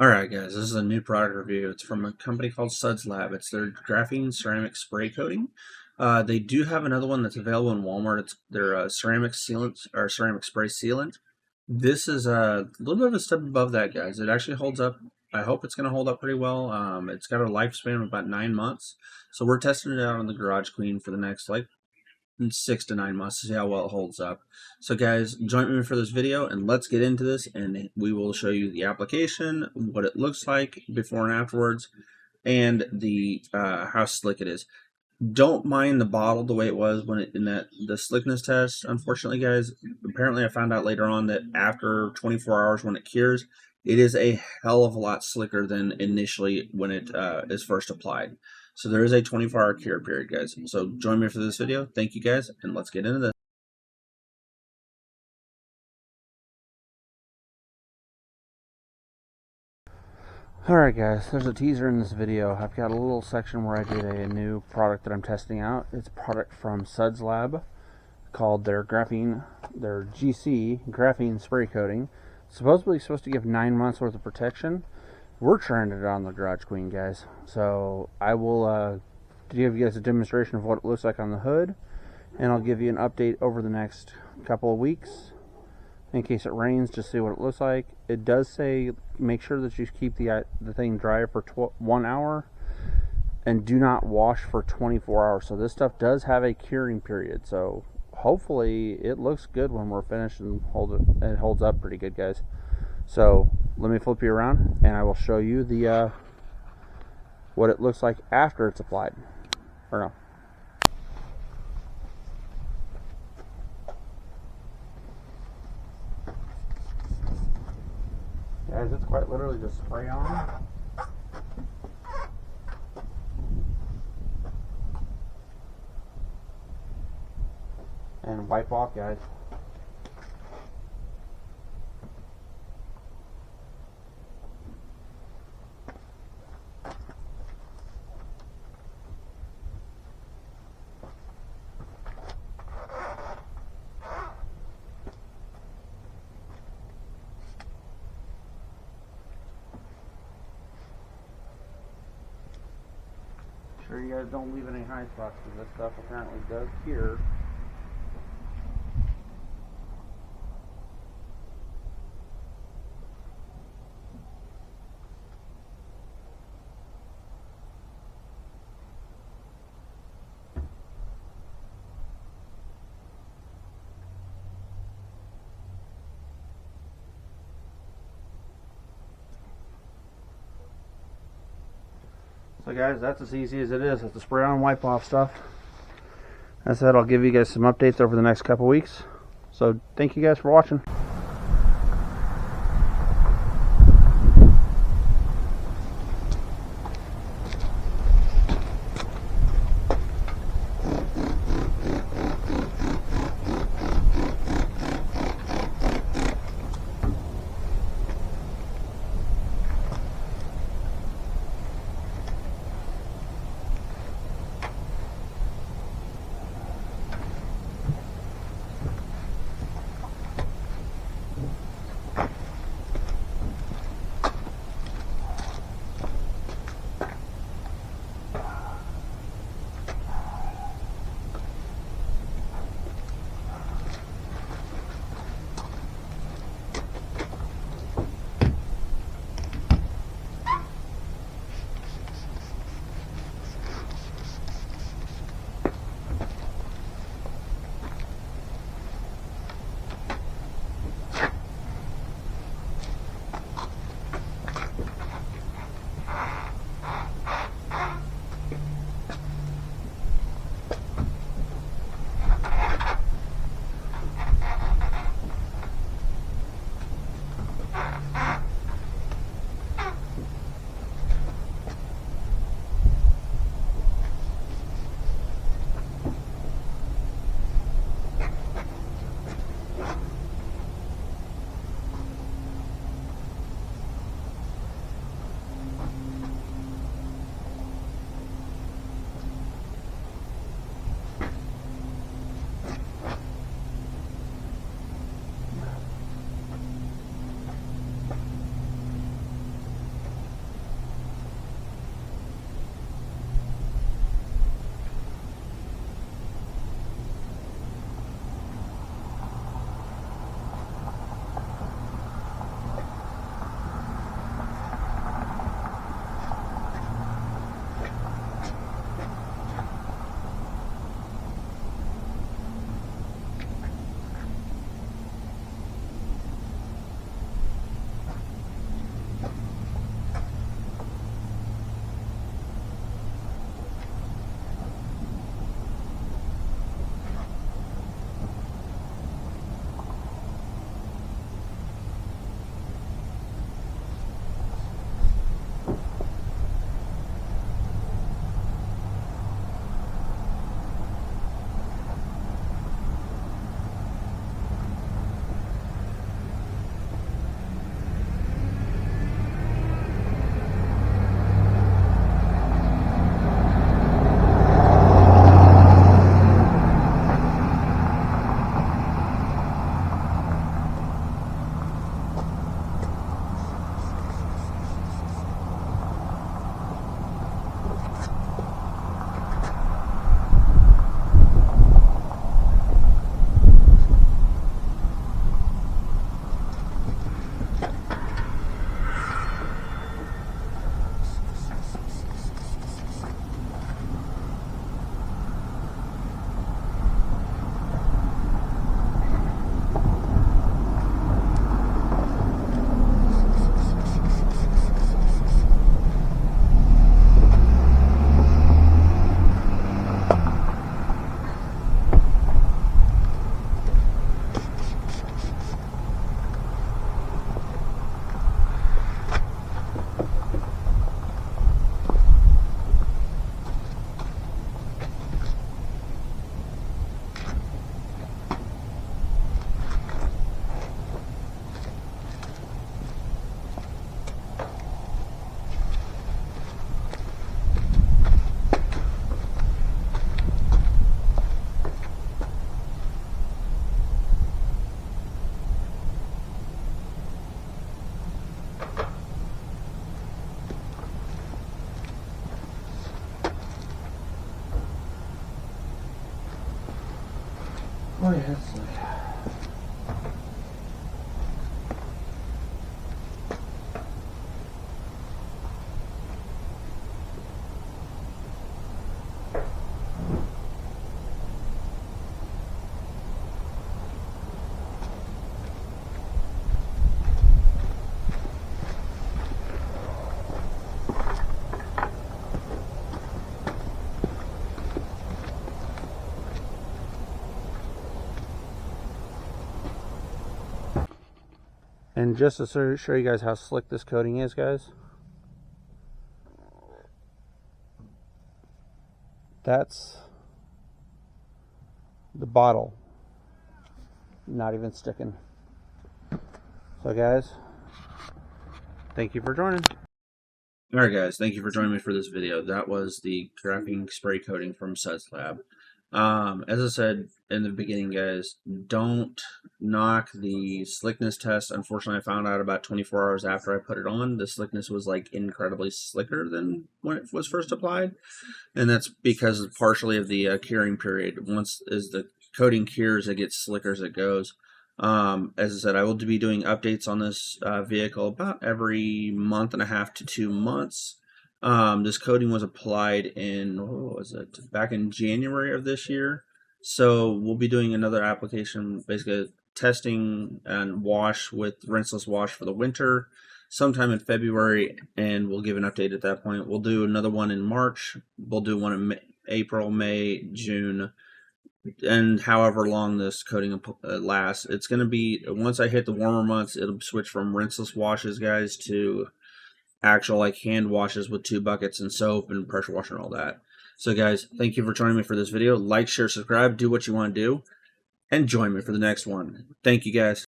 Alright guys, this is a new product review. It's from a company called Sudslab. It's their graphene ceramic spray coating. They do have another one that's available in Walmart. It's their ceramic sealant or ceramic spray sealant. This is a little bit of a step above that, guys. It actually holds up. I hope it's going to hold up pretty well. It's got a lifespan of about 9 months. So we're testing it out on the Garage Queen for the next 6 to 9 months to see how well it holds up. So guys, join me for this video and let's get into this, and we will show you the application, what it looks like before and afterwards, and the how slick it is. Don't mind the bottle the way it was when it in the slickness test. Unfortunately, guys, apparently I found out later on that after 24 hours when it cures, it is a hell of a lot slicker than initially when it is first applied. So there is a 24-hour cure period, guys. So join me for this video. Thank you, guys, and let's get into this. Alright guys, there's a teaser in this video. I've got a little section where I did a new product that I'm testing out. It's a product from Sudslab called their Graphene, their GC Graphene Spray Coating. Supposedly supposed to give 9 months worth of protection. We're trying it on the Garage Queen, guys. So I will give you guys a demonstration of what it looks like on the hood, and I'll give you an update over the next couple of weeks. In case it rains, just see what it looks like. It does say make sure that you keep the thing dry for 1 hour and do not wash for 24 hours. So this stuff does have a curing period. So hopefully it looks good when we're finished and it holds up pretty good, guys. So let me flip you around and I will show you the what it looks like after it's applied. Or no. Guys, it's quite literally just spray on. And wipe off, guys. Sure you guys don't leave any high spots, because this stuff apparently does cure. So guys, that's as easy as it is. It's the spray on wipe off stuff. As I said, I'll give you guys some updates over the next couple weeks. So thank you guys for watching. And just to show you guys how slick this coating is, guys, that's the bottle. Not even sticking. So guys, thank you for joining. Alright guys, thank you for joining me for this video. That was the graphene spray coating from Sudslab. As I said in the beginning, guys, don't knock the slickness test. Unfortunately, I found out about 24 hours after I put it on. The slickness was like incredibly slicker than when it was first applied. And that's because partially of the curing period. Once as the coating cures, it gets slicker as it goes. As I said, I will be doing updates on this vehicle about every month and a half to 2 months. This coating was applied in, what was it, back in January of this year. So we'll be doing another application, basically testing and wash with rinseless wash for the winter sometime in February, and we'll give an update at that point. We'll do another one in March. We'll do one in April, May, June, and however long this coating lasts. It's going to be, once I hit the warmer months, it'll switch from rinseless washes, guys, to actual like hand washes with 2 buckets and soap and pressure washer and all that. So guys, thank you for joining me for this video. Like, share, subscribe, do what you want to do, and join me for the next one. Thank you guys.